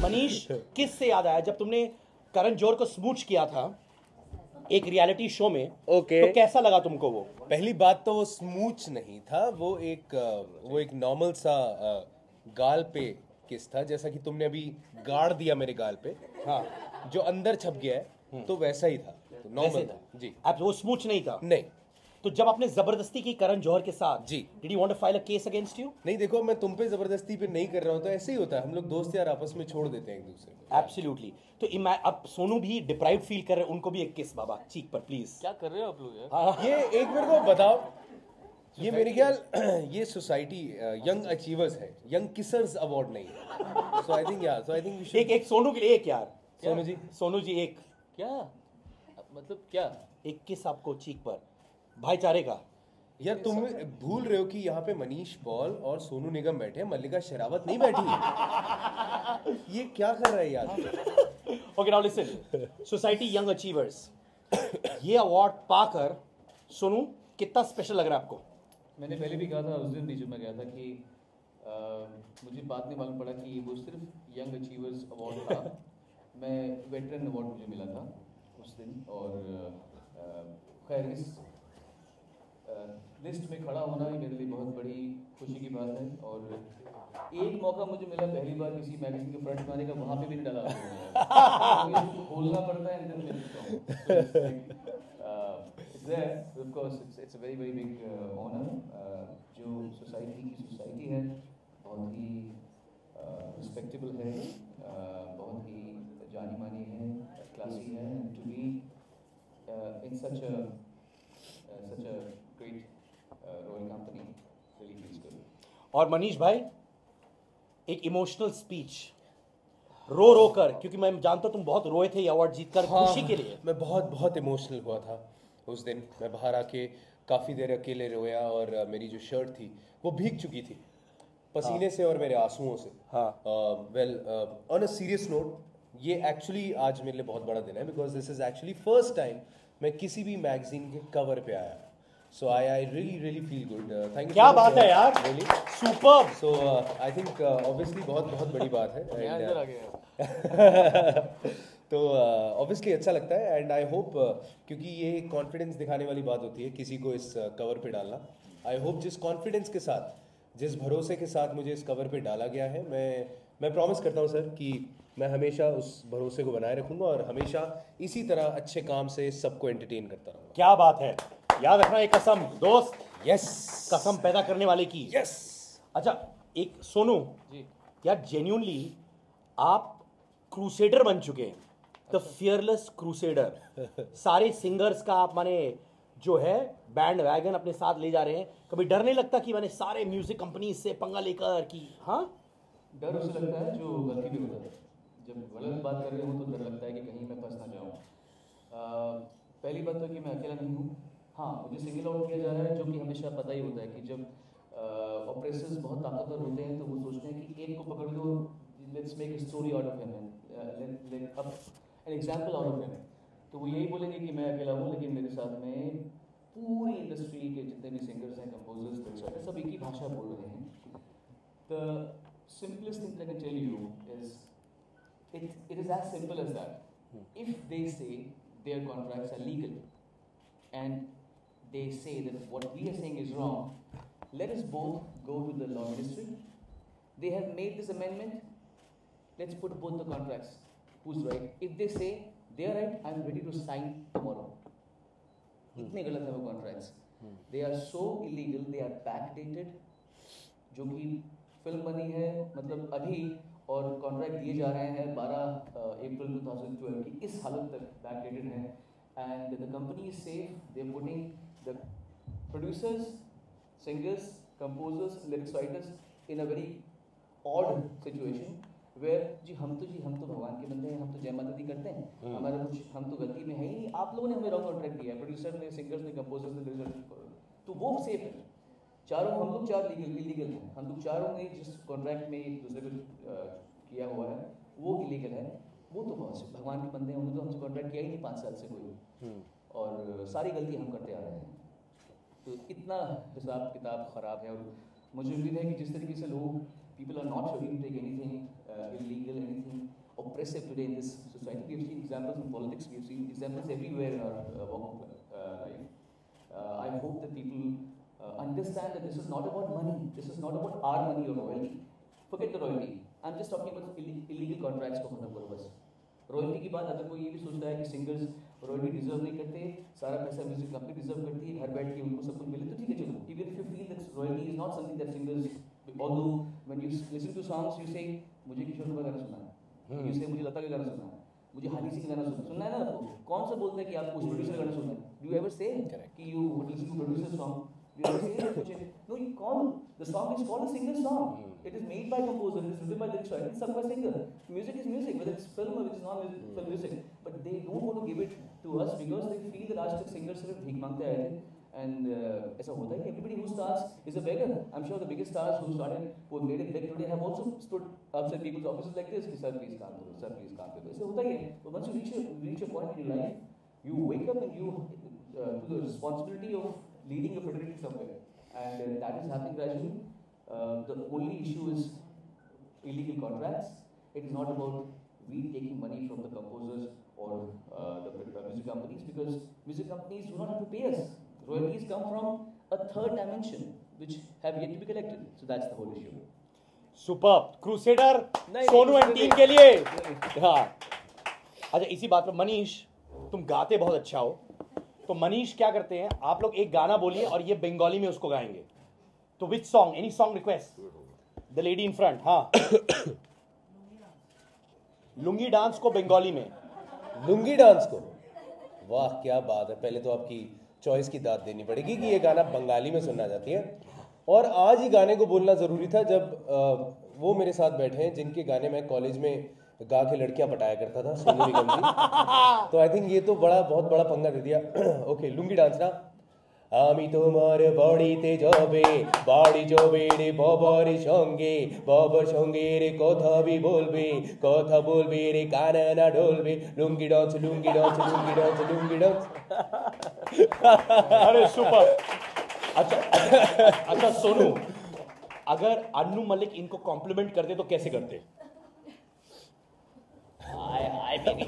मनीष, किस से याद आया जब तुमने करण जौहर को स्मूच किया था एक रियलिटी शो में? ओके। तो कैसा लगा तुमको वो? पहली बात तो वो स्मूच नहीं था, वो एक नॉर्मल सा गाल पे किस था, जैसा कि तुमने अभी गाड़ दिया मेरे गाल पे। हाँ, जो अंदर छप गया है तो वैसा ही था, तो नॉर्मल वैसे था जी। अब वो स्मूच नहीं था। नहीं तो जब आपने जबरदस्ती की करण जौहर के साथ, जी। Did you want to file a case against you? नहीं, देखो मैं तुम पे जबरदस्ती पे नहीं कर रहा हूँ, तो ऐसे ही होता है, हम लोग दोस्त यार आपस में छोड़ देते हैं एक दूसरे को। एब्सोल्युटली। तो अब सोनू भी डिप्राइव्ड फील कर रहे हैं, उनको भी एक किस बाबा चीक पर प्लीज। क्या कर रहे हो आप लोग यार? हाँ, ये एक मेरे को बताओ, ये मेरे ख्याल ये सोसाइटी यंग अचीवर्स है, यंग किसर्स अवार्ड नहीं है। सो आई थिंक वी शुड। एक सोनू के लिए एक यार। सोनू जी एक क्या मतलब क्या? एक किस आपको चीक पर, भाईचारे का। यार तुम भूल रहे हो कि यहाँ पे मनीष पॉल और सोनू निगम बैठे हैं, मल्लिका शेरावत नहीं बैठी। ये क्या कर रहा है यार? Okay now listen, society young achievers, ये अवार्ड पाकर सोनू कितना स्पेशल लग रहा है आपको? मैंने पहले भी कहा था उस दिन भी जब मैं गया था कि मुझे बात नहीं मालूम पड़ा कि वो सिर्फ यंग अचीवर्स अवार्ड था। मैं वेटरन अवार्ड मुझे मिला था उस दिन। और खैर इस लिस्ट में खड़ा होना भी मेरे लिए बहुत बड़ी खुशी की बात है। और एक मौका मुझे मिला पहली बार किसी मैगजीन के फ्रंट में आने का, वहाँ पे भी नहीं डाला मुझे बोलना पड़ता है and then of course it's a very big honor। जो सोसाइटी है बहुत ही रिस्पेक्टेबल है, बहुत ही जानी मानी है, क्लासी है, and to be in such a great royal company really feels good। और मनीष भाई, एक इमोशनल स्पीच रो कर, क्योंकि मैं जानता हूं तुम बहुत रोए थे ये अवार्ड जीतकर। खुशी के लिए मैं बहुत इमोशनल हुआ था उस दिन। मैं बाहर आके काफ़ी देर अकेले रोया, और मेरी जो शर्ट थी वो भीग चुकी थी पसीने से और मेरे आंसुओं से। हाँ। Well, on a serious note, ये एक्चुअली आज मेरे लिए बहुत बड़ा दिन है, because this is actually first time मैं किसी भी मैगजीन के कवर पे आया। So I really feel good. Thank you. क्या बात है यार, really superb. So I think obviously बहुत बड़ी बात है। यहाँ इधर आ गया। तो ऑब्वियसली अच्छा लगता है, एंड आई होप, क्योंकि ये कॉन्फिडेंस दिखाने वाली बात होती है किसी को इस कवर पे डालना। आई होप जिस कॉन्फिडेंस के साथ, जिस भरोसे के साथ मुझे इस कवर पे डाला गया है, मैं प्रॉमिस करता हूँ सर कि मैं हमेशा उस भरोसे को बनाए रखूँगा और हमेशा इसी तरह अच्छे काम से सबको एंटरटेन करता रहूँगा। क्या बात है, याद रखना एक कसम दोस्त, यस, कसम पैदा करने वाले की। यस। अच्छा एक सोनू जी। यार, जेन्युइनली आप क्रूसेडर बन चुके हैं, द फियरलेस क्रूसेडर। सारे सिंगर्स का आप माने जो है बैंड वैगन अपने साथ ले जा रहे हैं। कभी डर नहीं लगता कि मैंने सारे म्यूजिक कंपनी से पंगा लेकर कि? हाँ, डर उसे लगता है जो गलती भी होता है। जब गलत बात कर रहे हो तो डर लगता है कि कहीं मैं फंस ना जाऊँ। पहली बात तो कि मैं अकेला नहीं हूँ। हाँ, मुझे सिंगल आउट किया जा रहा है, जो कि हमेशा पता ही होता है कि जब ऑपरेशंस बहुत ताकतवर होते हैं तो वो सोचते हैं कि एक को पकड़ लो, let's make a story out of him, an example out of him. तो वो यही बोलेंगे कि मैं अकेला हूँ, लेकिन मेरे साथ में पूरी इंडस्ट्री के जितने भी सिंगर्स हैं, कंपोजर्स, सब एक ही भाषा बोल रहे हैं। The simplest thing I can tell you is it is as simple as that. If they say their contracts are legal and they say that what we are saying is wrong, let us both go to the law ministry. They have made this amendment. Let's put both the contracts. Who's right? If they say they are right, I'm ready to sign tomorrow. इतने गलत है वो contracts. They are so illegal. They are backdated. जो कि film बनी है मतलब अभी, और कॉन्ट्रैक्ट दिए जा रहे हैं 12 अप्रैल 2012 की, इस हालत तक बैकडेटेड है। And the company is safe, they are putting the producers, singers, composers, lyrics writers in a very odd situation where हम तो भगवान के बंदे हैं, हम तो जय माता दी करते हैं, हमारा कुछ, हम तो गलती में है ही नहीं, आप लोगों ने हमें रॉन्ग कॉन्ट्रैक्ट दिया है, प्रोड्यूसर ने, सिंगर्स ने, कंपोजर्स ने, लिरिक्स, तो वो सेफ है। चारों हम लोग चार इलीगल हैं, हम लोग चारों ने जिस कॉन्ट्रैक्ट में एक दूसरे को किया हुआ है वो इलीगल है। वो तो बहुत भगवान के बंदे हैं, उन्होंने तो हमसे कॉन्ट्रैक्ट किया ही नहीं 5 साल से कोई, और सारी गलती हम करते आ रहे हैं। तो इतना हिसाब किताब ख़राब है। और मुझे उम्मीद है कि जिस तरीके से लोग people are not ready to take anything illegal, anything oppressive today in this society. We have seen examples in politics, we have seen examples everywhere in our walk of life. I hope that people understand that this is not about money, this is not about our money or royalty. Forget the royalty. I'm just talking about illegal contracts को खत्म करो बस. Royalty की बात अगर कोई ये भी सोचता है कि सिंगर्स रॉयल्टी डिजर्व नहीं करते, सारा पैसा म्यूजिक कंपनी डिजर्व करती है, घर बैठ के उनको सब कुछ मिले, तो ठीक है चलो. Even if you feel that royalty is not something that singers, although when you listen to songs you say मुझे किशोर का गाना सुनना है, you say मुझे लता का गाना सुनना है, मुझे हनी सिंह का गाना सुनना है ना. आपको कौन सा बोलता है कि आपको उस प्रोड्यूसर का गाना सुनना है? Do you ever say that you listen to producer song? Do you ever say that मुझे no, you call the song is called a singer song. It is made by composer, it is written by the writer, it's sung by singer. Music is music, whether it's film or it's not film music. But they don't want to give it to us because they feel that आज तक singer सिर्फ भीख मांगते आए थे. And ऐसा होता है कि everybody who starts is a beggar. I'm sure the biggest stars who started, who made it big today, have also stood outside people's offices like this. Sir, please काम करो, sir, please काम करो. ऐसा होता ही है. But once you reach a point in your life, you wake up and you to the responsibility of leading a fraternity somewhere, and that is happening gradually. The only issue is illegal contracts. It is not about we taking money from the composers or the music companies, because music companies do not have to pay us. Royalties come from a third dimension which have yet to be collected. So that's the whole issue. Super crusader Sonu and team के लिए. हाँ, अच्छा इसी बात पर मनीष, तुम गाते बहुत अच्छा हो, तो मनीष क्या करते हैं, आप लोग एक गाना बोलिए और ये बंगाली में उसको गाएंगे. तो which song, any song request? The lady in front. हाँ, लुंगी डांस को बंगाली में. लुंगी डांस को, वाह क्या बात है. पहले तो आपकी चॉइस की दाद देनी पड़ेगी कि ये गाना बंगाली में सुनना चाहती है. और आज ही गाने को बोलना ज़रूरी था जब वो मेरे साथ बैठे हैं जिनके गाने मैं कॉलेज में गा के लड़कियां पटाया करता था, सोनू निगम जी. तो आई थिंक ये तो बहुत बड़ा पंगा दे दिया. ओके, लुंगी डांस ना. আমি তোমার বাড়িতে যাবে, বাড়ি যাবে রে বাবার সঙ্গে, বাবার সঙ্গে রে কথা বলবে, কথা বলবে রে কানে না ঢলবে, লুঙ্গি ডান্স লুঙ্গি ডান্স লুঙ্গি ডান্স লুঙ্গি डांस. अरे सुपर. अच्छा सोनू, अगर अन्नू मलिक इनको कॉम्प्लीमेंट करते तो कैसे करते? हाय हाय बेबी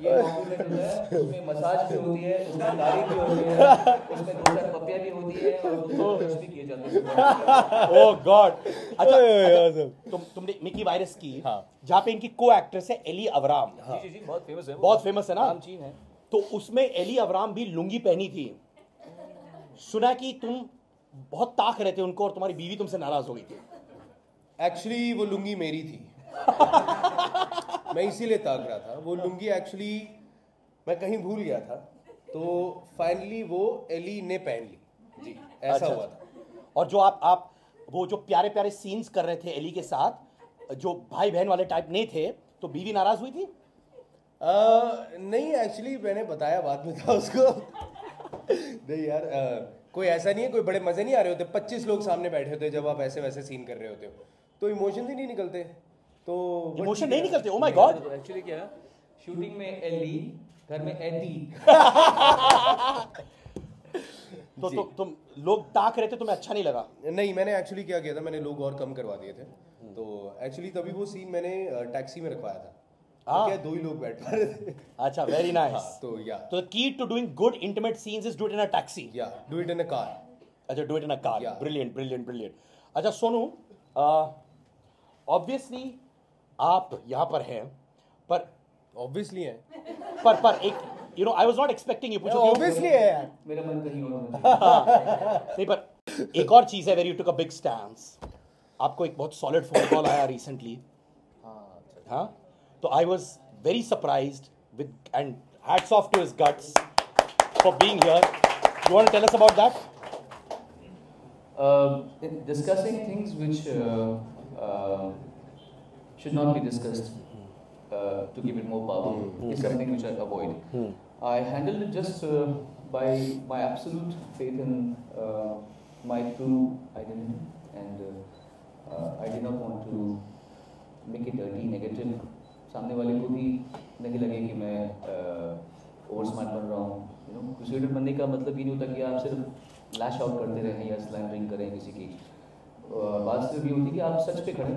ये कॉम्प्लीमेंट होता है, उसमें मसाज भी होती है, उसमें तारीफ भी होती है, उसमें दो चार पपियां भी होती है और दो टच भी किए जाते हैं. ओह गॉड. अच्छा तुमने मिकी वायरस की, जहाँ पे इनकी को एक्ट्रेस है एली अवराम. जी बहुत फेमस है, बहुत फेमस है ना, नाम चीन है. तो उसमें एली अवराम भी लुंगी पहनी थी. सुना कि तुम बहुत ताक रहे थे उनको और तुम्हारी बीवी तुमसे नाराज हो गई थी. एक्चुअली वो लुंगी मेरी थी. मैं इसीलिए ताक रहा था. वो लुंगी एक्चुअली मैं कहीं भूल गया था, तो फाइनली वो एली ने पहन ली जी. ऐसा हुआ था. और जो आप वो जो प्यारे प्यारे सीन्स कर रहे थे एली के साथ, जो भाई बहन वाले टाइप नहीं थे, तो बीवी नाराज हुई थी? नहीं, एक्चुअली मैंने बताया बाद में था उसको. नहीं यार, कोई ऐसा नहीं है, कोई बड़े मजे नहीं आ रहे होते. 25 लोग सामने बैठे होते जब आप ऐसे वैसे सीन कर रहे होते हो, तो इमोशन ही नहीं निकलते. तो इमोशन नहीं निकलते. Oh my God. एक्चुअली क्या है, शूटिंग में एली, घर में एडी. तो तुम लोग ताक रहे थे, तुम्हें अच्छा नहीं लगा? नहीं, मैंने एक्चुअली क्या किया था, मैंने लोग और कम करवा दिए थे. तो एक्चुअली तभी वो सीन मैंने टैक्सी में रखवाया था. तो क्या 2 ही लोग बैठ पा रहे थे. अच्छा, वेरी नाइस. तो या तो the key to doing good intimate scenes is do it in a taxi. या do it in a car. अच्छा, do it in a car. Brilliant brilliant brilliant. अच्छा सोनू, ऑब्वियसली आप यहाँ पर हैं, पर ऑब्वियसली है, पर एक you know I was not expecting you. Obviously है यार. मेरा मन कहीं और नहीं, पर एक और चीज है, where you took a big stance. आपको एक बहुत सॉलिड फोन कॉल आया रिसेंटली. हाँ, तो I was very surprised with and hats off to his guts for being here. You want to tell us about that? Discussing things which should not be discussed to give it more power is something which I avoid. I handled it just by my absolute faith in my true identity, and I did not want to make it dirty, negative, सामने वाले को भी नहीं लगे कि मैं over smart बन रहा हूँ। यू नो, क्रूसेडर बनने का मतलब ये नहीं होता कि आप सिर्फ लैश आउट करते रहें या स्लैंडरिंग करें किसी की। बात सिर्फ ये होती है कि आप सच पे खड़े,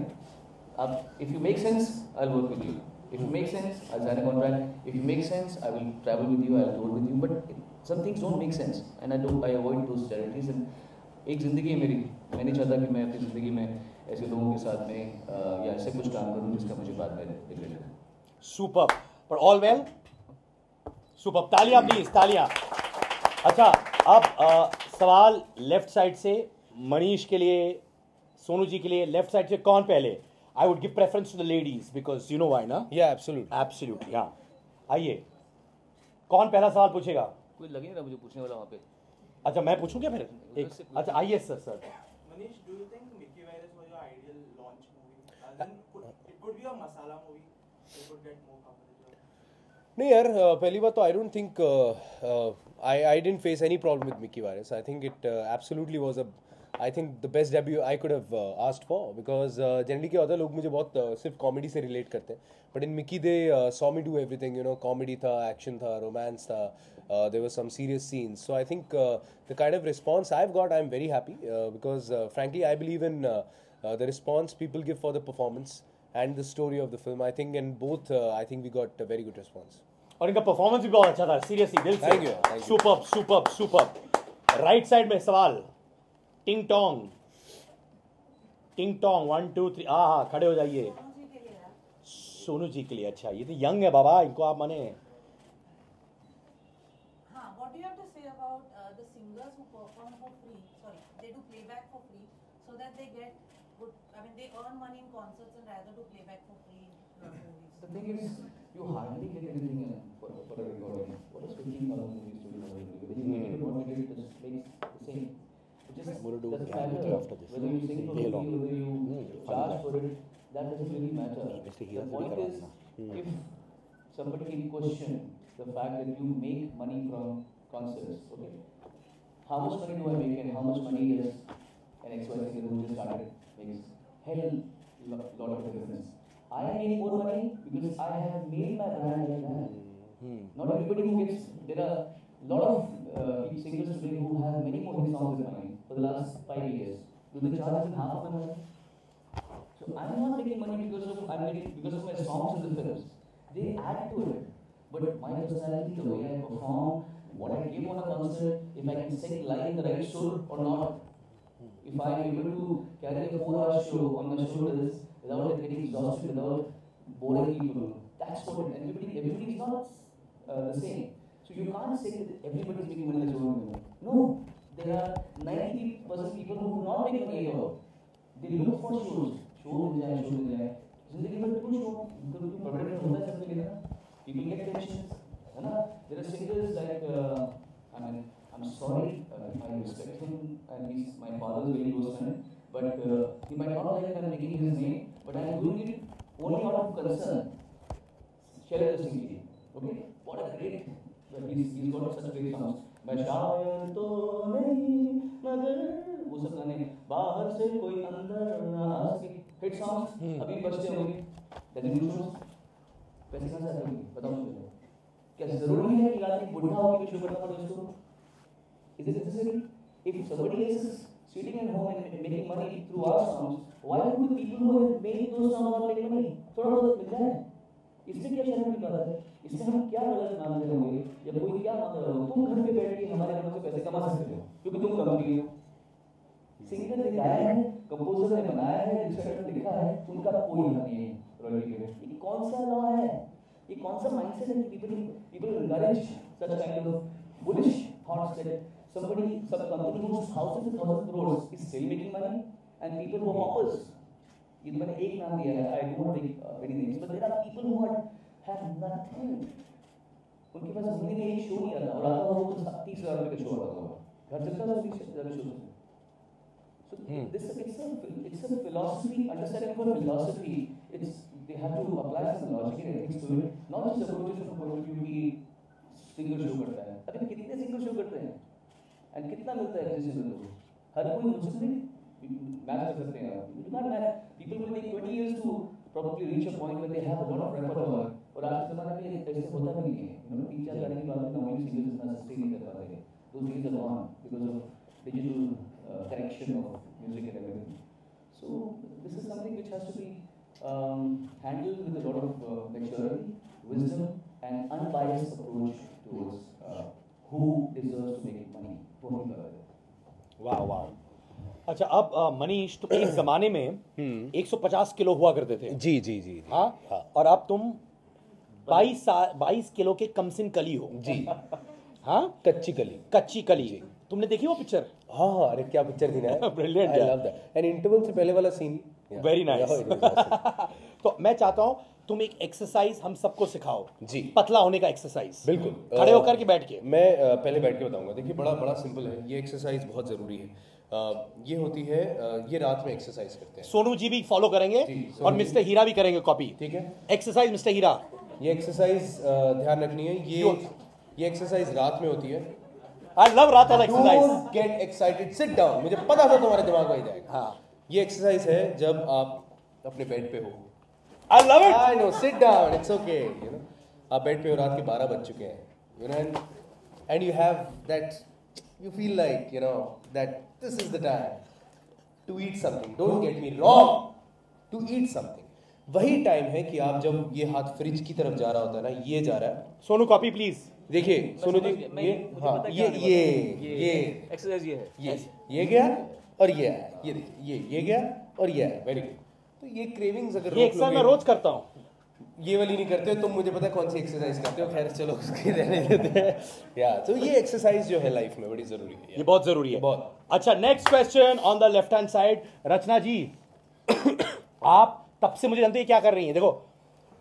आप if you make sense I will work with you, if you make sense I sign a contract, if you make sense I will travel with you, I will tour with you, but some things don't make sense and I avoid those charities. एक ज़िंदगी है मेरी, मैं नहीं चाहता कि मैं अपनी ज़िंदगी में ऐसे लोगों के साथ में या ऐसे कुछ काम करूं जिसका मुझे बाद में रिग्रेट हो। सुपर, पर ऑल वेल, सुपर, तालियां प्लीज, तालियां। अच्छा, अब सवाल लेफ्ट साइड से मनीष के लिए, सोनू जी के लिए, लेफ्ट साइड से कौन पहले? I would give preference to the ladies because you know why ना। या एब्सोल्युटली, हाँ। आइए, कौन पहला सवाल पूछेगा? कोई लगे ना मुझे पूछने वाला वहाँ पे। अच्छा, मैं पूछूं क्या फिर? एक, अच्छा आइए sir. Manish, do you think Mickey Virus was your ideal launch movie? As in, it could be a masala movie. It could get more coverage. नहीं यार, पहली बात तो I don't think I didn't face any problem with Mickey virus. I think it absolutely was I think the best debut I could have asked for, because generally क्या होता है, लोग मुझे बहुत सिर्फ कॉमेडी से रिलेट करते हैं, but in Mickey they saw me do everything. You know, comedy था, एक्शन था, रोमांस था, there were some serious scenes. So I think the kind of response I've got, I'm very happy because frankly I believe in the response people give for the performance and the story of the film. I think in both I think we got a very good response. और इनका performance भी बहुत अच्छा था, seriously, दिल से। Thank you. Super super super. Right side में सवाल, टिंग टोंग, 1 2 3, हाँ, खड़े हो जाइए। सोनू जी के लिए। अच्छा, ये तो यंग है बाबा, इनको आप माने। What do you have to say about the singers who perform for free? Sorry, they do playback for free, so that they get good. I mean, they earn money in concerts and rather do playback for free in movies. The thing is, you hardly get anything for a recording. What is 15,000 movies to do? Whether you make it or not make it, just makes the same. It just I'm gonna do doesn't the matter amateur after this. whether you sing for Play free, along. whether you charge for it. That doesn't really matter. Mr. The Hira point Sudhikar is, Rana. if somebody can question the fact that you make money from concerts, okay? How much money do I make and how much money does an XY singer who just started makes? Hell, lot of difference. I make more money because I have made my brand like that. Not everybody who gets. There are a lot of singers today who have many more hit songs than mine for the last 5 years. Do they charge even half of the money? So I'm not making money because of my songs in the films. They add to it. But my personality, the way I perform, what I give on a concert, if I can sing live in the right suit or not, if I'm able to carry a 4-hour show on my shoulders without getting exhausted, without boring people, that's what everybody is not the same. So you can't say that everybody is making money in the show. No, there are 90% people who do not make money at all. They look for shows. Show मिल जाए, जिंदगी में कुछ show तो permanent होता है सबके लिए ना, people get pensions, है ना? There are singers like I mean, I'm sorry, I respect him and he's my father's very close friend, but he might not like I'm making his name, but I'm doing it only out of concern. Shailendra Singh ji, okay? What a great, he's got such great songs. मैं शायर तो नहीं मगर वो सब गाने, बाहर से कोई अंदर ना आ सके, हिट सॉन्ग्स अभी बजते होंगे, लेकिन शोज पैसे कहाँ से आते होंगे बताओ मुझे? क्या जरूरी है कि आदमी बुढ़ा होकर भी शो करना पड़े उसको? Is it necessary? If somebody else is sitting at home and making money through our songs, why would the people who have made those songs not make money? थोड़ा बहुत मिल जाए, इसमें क्या शर्म की बात है? इसमें हम क्या गलत मान रहे होंगे या कोई क्या मान रहा होगा? तुम घर पे बैठ के हमारे नाम से पैसे कमा सकते हो क्योंकि तुम कंपनी हो। सिंगर ने गाया है, कंपोजर ने बनाया है, डिस्ट्रीब्यूटर ने लिखा है, उनका कोई हक नहीं है रॉयल्टी के। ये कौन सा लॉ है? ये कौन सा माइंडसेट है कि people encourage such kind of bullish thoughts that some company whose thousands and thousands of crores is still making money and people who are paupers. ये तो मैंने एक नाम दिया है, I don't take any names, but there are people who have nothing. उनके पास महीने में एक शो नहीं आता और आता हो तो 30,000 रुपए का शो आता होगा, घर चलता है 30,000 शो से। So it's a philosophy, understanding for philosophy. They have to apply some logic and ethics to it, not just approach it from point of view कि सिंगर शो करता है। अभी कितने सिंगर शो करते हैं and कितना मिलता है किसी सिंगर को? हर कोई मुझसे मैच कर सकते हैं। You can't match. People will take 20 years to probably reach a point where they have a lot of repertoire. इतना सस्टेन नहीं कर पाते थे. Those days are gone because of digital correction of music and everything. So this is something which has to be handled with a lot of maturity, wisdom, and unbiased approach towards who deserves to make money. वो नहीं कर रहे. वाह वाह. अच्छा अब मनीष, तो एक जमाने में 150 किलो हुआ करते थे. जी जी जी. हाँ. और अब तुम 22 किलो के कमसिन कली हो. जी. हाँ, कच्ची कली. कच्ची कली. तुमने देखी वो पिक्चर? हाँ हाँ, अरे क्या पिक्चर थी ना. Brilliant, I yeah. love that. And interval से पहले वाला सीन. Very nice. तो मैं चाहता हूँ तुम एक एक्सरसाइज हम सबको सिखाओ. जी. पतला होने का एक्सरसाइज. बिल्कुल. खड़े होकर के बैठ के. मैं पहले बैठ के बताऊंगा. देखिए बड़ा बड़ा सिंपल है ये एक्सरसाइज, बहुत ज़रूरी है. ये होती है, ये रात में एक्सरसाइज करते हैं. सोनू जी भी फॉलो करेंगे जी, सोनू और जी. मिस्टर हीरा भी करेंगे कॉपी. ठीक है. एक्सरसाइज मिस्टर हीरा. ये एक्सरसाइज ध्यान रखनी है. ये एक्सरसाइज रात में होती है. आई लव रात वाला exercise. Don't get excited, sit down. मुझे पता था तुम्हारे दिमाग में ही जाएगा. हाँ. ये एक्सरसाइज है जब आप अपने बेड पे हो. I love it. I know, sit down, it's okay, you know. आप बेड पे हो, रात के 12 बज चुके हैं, you know, and you have that, you feel like, you know, that this is the time to eat something. Don't get me wrong, to eat something. वही time है कि आप जब ये हाथ फ्रिज की तरफ जा रहा होता है ना, ये जा रहा है. Sonu copy please. देखिए सोनू जी, ये हाँ, ये एक्सरसाइज ये है. ये गया और ये आया. ये देखिए, ये गया और ये आया. Very good. तो ये क्रेविंग्स अगर ये एक्सरसाइज मैं रोज करता हूँ. ये वाली नहीं करते हो तुम, मुझे पता है कौन सी एक्सरसाइज करते हो. खैर चलो उसकी रहने देते हैं. या तो ये एक्सरसाइज जो है लाइफ में बड़ी जरूरी है. ये बहुत जरूरी है. बहुत. अच्छा, next question on the left hand side. Rachna ji, आप तब से मुझे जानते हैं क्या कर रही हैं. देखो,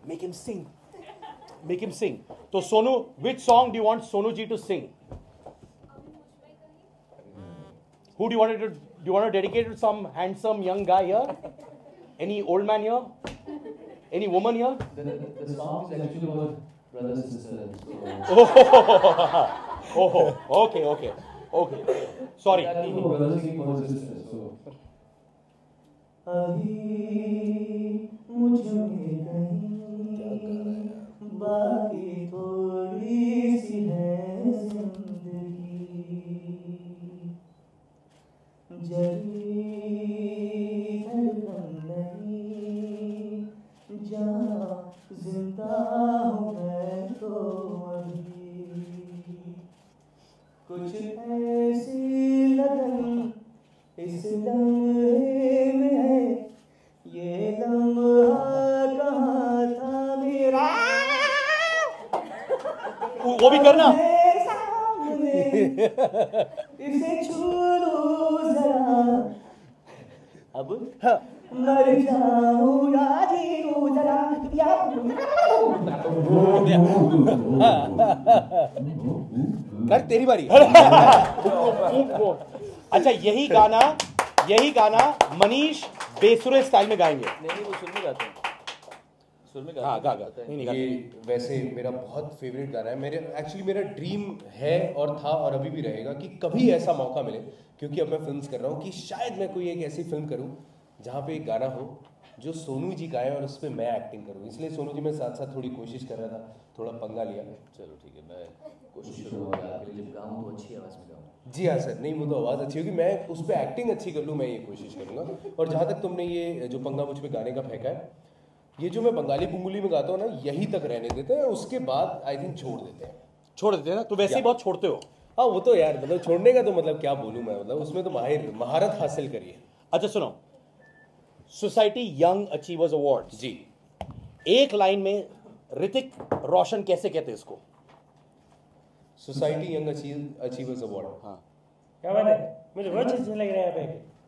make him sing, make him sing. तो Sonu, which song do you want Sonu ji to sing? Who do you want to do? You want to dedicate to some handsome young guy here? Any old man here? Any woman here? The song is actually about brothers and sisters. Oh, okay. Sorry. Brothers singing for sisters. So. अभी मुझ में कहीं बाकी थोड़ी सी है जिंदगी, जली धड़कन नहीं जहाँ जिंदा हूँ मैं तो अभी, कुछ ऐसी लगन इस लम्हे में है, ये लम्हा कहाँ था मेरा, वो भी करना. इसे छू लो जरा, अब मर जाऊं या जीऊं जरा, कर तेरी बारी. अच्छा, यही गाना मनीष बेसुरे स्टाइल में गाएंगे. नहीं वो सुर में गाते हैं. सुर में हाँ, गा. नहीं गाते. ये वैसे मेरा बहुत फेवरेट गाना है. मेरा ड्रीम है और था और अभी भी रहेगा कि कभी ऐसा मौका मिले, क्योंकि अब मैं फिल्म्स कर रहा हूँ, कि शायद मैं कोई एक ऐसी फिल्म करूँ जहाँ पे एक गाना हो जो सोनू जी गाएं और उस पर मैं एक्टिंग करूँ. इसलिए सोनू जी मैं साथ साथ थोड़ी कोशिश कर रहा था, थोड़ा पंगा लिया. चलो ठीक है, मैं कोशिश करूँगा आपके लिए जब गाऊँ तो अच्छी आवाज़ में गाऊँ. जी हाँ सर. नहीं, वो तो आवाज़ अच्छी होगी, मैं उस पर एक्टिंग अच्छी कर लूँ, मैं ये कोशिश करूँगा. और जहाँ तक तुमने ये जो पंगा मुझ पे गाने का फेंका है, ये जो मैं बंगाली बुंगुली में गाता हूँ ना, यही तक रहने देते हैं, उसके बाद आई थिंक छोड़ देते हैं. छोड़ देते हैं ना. तो वैसे ही बहुत छोड़ते हो. हाँ वो तो यार, मतलब छोड़ने का तो मतलब क्या बोलूँ मैं, मतलब उसमें तो महारत हासिल करिए. अच्छा सुनो, सोसाइटी यंग अचीवर्स अवार्ड जी. एक लाइन में ऋतिक रोशन कैसे कहते हैं इसको? Society young achievers award. हाँ, क्या बात है, मुझे बहुत अच्छा लग रहा है यहाँ पे.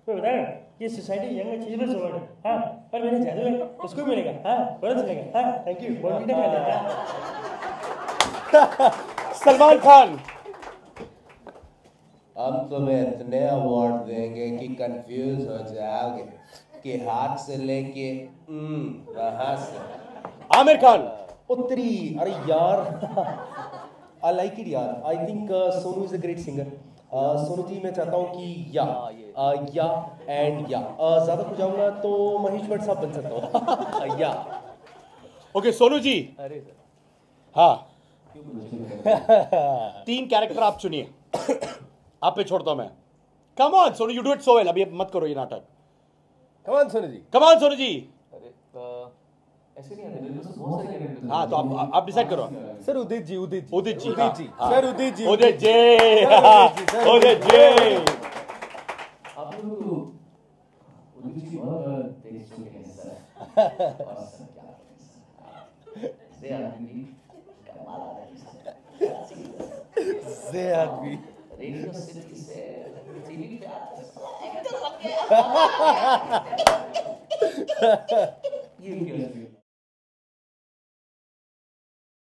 तो बता ना, ये सोसाइटी यंग अचीवर्स अवार्ड है. हाँ, और मेरे जादू है उसको भी मिलेगा. हाँ, बहुत अच्छा लगा. हाँ, थैंक यू. बहुत मीठा खाना. सलमान खान. हम तुम्हें इतने अवार्ड देंगे कि कंफ्यूज हो जाओगे कि हाथ से लेके वहां से. आमिर खान. उत्तरी. अरे यार, आई लाइक इट यार. I think Sonu is a great singer. Sonu ji, मैं चाहता हूँ कि या एंड या ज्यादा हो जाऊंगा तो महेश भट्ट साहब बन सकता हूँ. या. ओके सोनू जी. अरे सर, हाँ, क्यों मुझे 3 कैरेक्टर आप चुनिए। आप पे छोड़ता हूं मैं। Come on Sonu, you do it so well. अभी मत करो ये नाटक। कमान सोनू जी। Come on Sonu ji. अरे ऐसे नहीं आते मेरे पास बहुत सारे कैरेक्टर्स हाँ, तो आप डिसाइड करो। सर उदित जी, उदित जी, उदित जी, उदित जी, हाँ, सर उदित जी, उदित जी, सर उदित जी। आप लोग तो उदित जी बहुत तेज चुके हैं सर। और सर क्या करें सर, से आदमी कमाल आ रहा है से आदमी रेडियो सिटी से टीवी पे आता है, एक्टर बन गया। ये क्यों